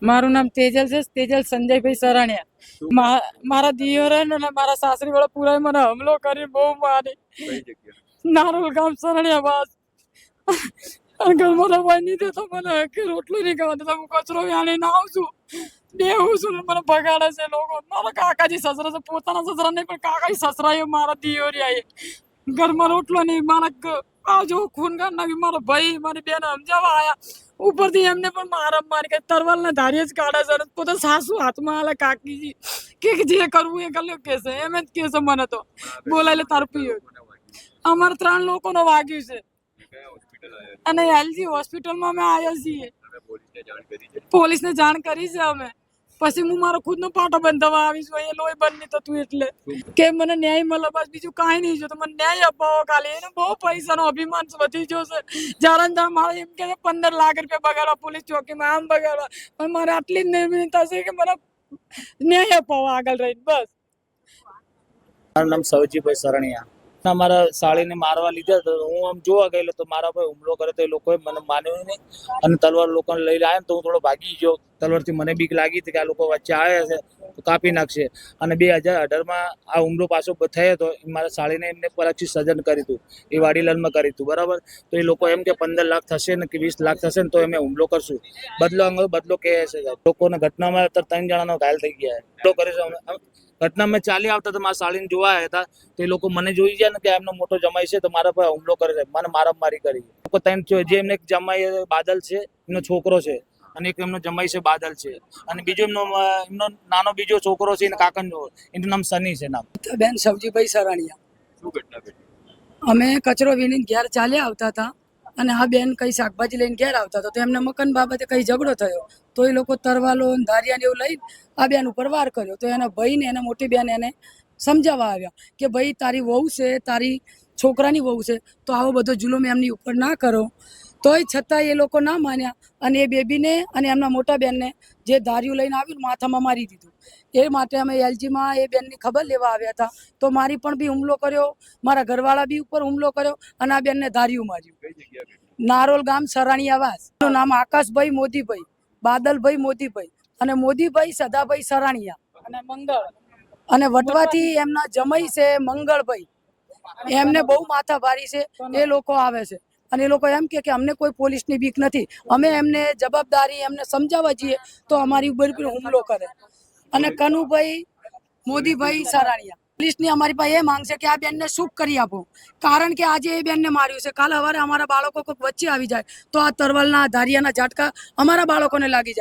મારું નામ તેજલ છે, તેજલ સંજયભાઈ સરાણિયા. મારા દિયોરે ને મારા સાસરી વાળા પૂરા મને હુમલો કરી બહુ મારી. નારોલ ગામ સરાણિયા બાદ ઘરમાં રવાય નહીં દેતો, મને રોટલું નહીં ખાવા દેતા. હું કચરો વ્યાણી ના આવું છું, બેહું છું, મને ભગાડે છે લોકો. મારા કાકાજી સસરા છે, પોતાના સસરા નહીં પણ કાકાજી સસરા એ મારા દિયોરિયા ઘરમાં રોટલો નહીં. મારા આજો ખૂન કાઢ નાખ્યું. મારો ભાઈ મારી બેન સમજાવવા આયા, ઉપરથી એમને પણ મારી કઈ તરવાલ ના ધારી જ કાઢે છે. પોતે સાસુ હાથમાં આલે કાકીજી કે જે કરવું એ કર્યું કે છે, એમ જ કે છે. મને તો બોલાય તારું પીયો. અમારે 3 લોકોનો વાગ્યું છે અને એલજી હોસ્પિટલમાં અમે આવ્યા છીએ. પોલીસને જાણ કરી છે અમે. પછી હું મારો ખુદનો પાટો બંધાવવા આવી છું. એ લોહી બંધ નહીં થતું એટલે કે મને ન્યાય મળે, બસ બીજું કાંઈ નહીં જોતું. મને ન્યાય અપાવો ખાલી. એને બહુ પૈસાનો અભિમાન વધી ગયો છે. જ્યારે મારે એમ કે 15 લાખ રૂપિયા બગાડવા પોલીસ ચોકીમાં, આમ બગાડવા. પણ મારે આટલી જ નિર્ભિતા છે કે મને ન્યાય અપાવો આગળ રહીને, બસ. મારું નામ સવજીભાઈ સરણિયા. મારા સાળીને મારવા લીધા તો હું આમ જોવા ગયેલો તો મારા પર હુમલો કરે તો એ લોકોએ મને માન્યું નહીં અને તલવાર લોકોને લઈને આવ્યા તો હું થોડો ભાગી ગયો. તલવારથી મને બીક લાગી હતી કે આ લોકો વચ્ચે આવ્યા છે તો કાપી નાખશે. અને 2018માં આ હુમલો પાછો થયો હતો. મારા સાળીને એમને પરાક્ષી સર્જન કર્યું હતું, એ વાડીલાલમાં કર્યું હતું, બરાબર. તો એ લોકો એમ કે 15 લાખ થશે ને કે 20 લાખ થશે ને તો અમે હુમલો કરશું. બદલો કહે છે. લોકોને ઘટનામાં 3 જણાનો ઘાયલ થઈ ગયા. હુમલો કરે છે. ઘટનામાં ચાલી આવતા તો મારા સાળીને જોવા આવ્યા હતા તો એ લોકો મને જોઈ ગયા ને કે એમનો મોટો જમાઈ છે તો મારા પર હુમલો કરે છે, મને મારામારી કરી. લોકો 3 જે એમને એક જમાઈ બાદલ છે, એમનો છોકરો છે, અને એક એમનો જમાઈ છે બાદલ છે, અને બીજો એમનો નાનો બીજો છોકરો છે એને કાકાનો, એનું નામ સની છે. નામ બેન સવજીભાઈ સરાણિયા. અમે કચરો વીણીને ઘેર ચાલ્યા આવતા હતા અને આ બેન કઈ શાકભાજી લઈને ઘેર આવતા હતા તો એમને મકાન બાબતે કઈ ઝઘડો થયો તો એ લોકો તરવાલો ધારિયા એવું લઈને આ બેન ઉપર વાર કર્યો. તો એના ભાઈ ને એના મોટી બેન એને સમજાવવા આવ્યા કે ભાઈ તારી વહુ છે, તારી છોકરાની વહુ છે, તો આવો બધો જુલુમ એમની ઉપર ના કરો. તોય છતાં એ લોકો ના માન્યા અને એ બેબીને અને એમના મોટા બેનને જે ધાર્યું લઈને આવ્યું માથામાં મારી દીધું. એ માટે અમે એલજીમાં એ બેનની ખબર લેવા આવ્યા હતા તો મારી પણ બી હુમલો કર્યો, મારા ઘરવાળા બી ઉપર હુમલો કર્યો અને આ બેનને ધાર્યું માર્યું. નારોલ ગામ સરાણિયા વાસ. એનું નામ આકાશભાઈ મોદીભાઈ, બાદલભાઈ મોદીભાઈ અને મોદીભાઈ સદાભાઈ સરાણિયા અને મંગળ. અને વટવાથી એમના જમાઈ છે મંગળભાઈ, એમને બહુ માથા ભારી છે. એ લોકો આવે છે અને એ લોકો એમ કે અમને કોઈ પોલીસની બીક નથી. અમે એમને જવાબદારી એમને સમજાવવા જઈએ તો અમારી ઉપર હુમલો કરે. અને કનુભાઈ મોદીભાઈ સરાણિયા. પોલીસની અમારી પાસે એ માંગ છે કે આ બેનને સુખ કરી આપો, કારણ કે આજે એ બેનને માર્યું છે, કાલે સવારે અમારા બાળકો કોઈ વચ્ચે આવી જાય તો આ તરવાલના ધારિયાના ઝાટકા અમારા બાળકોને લાગી જાય.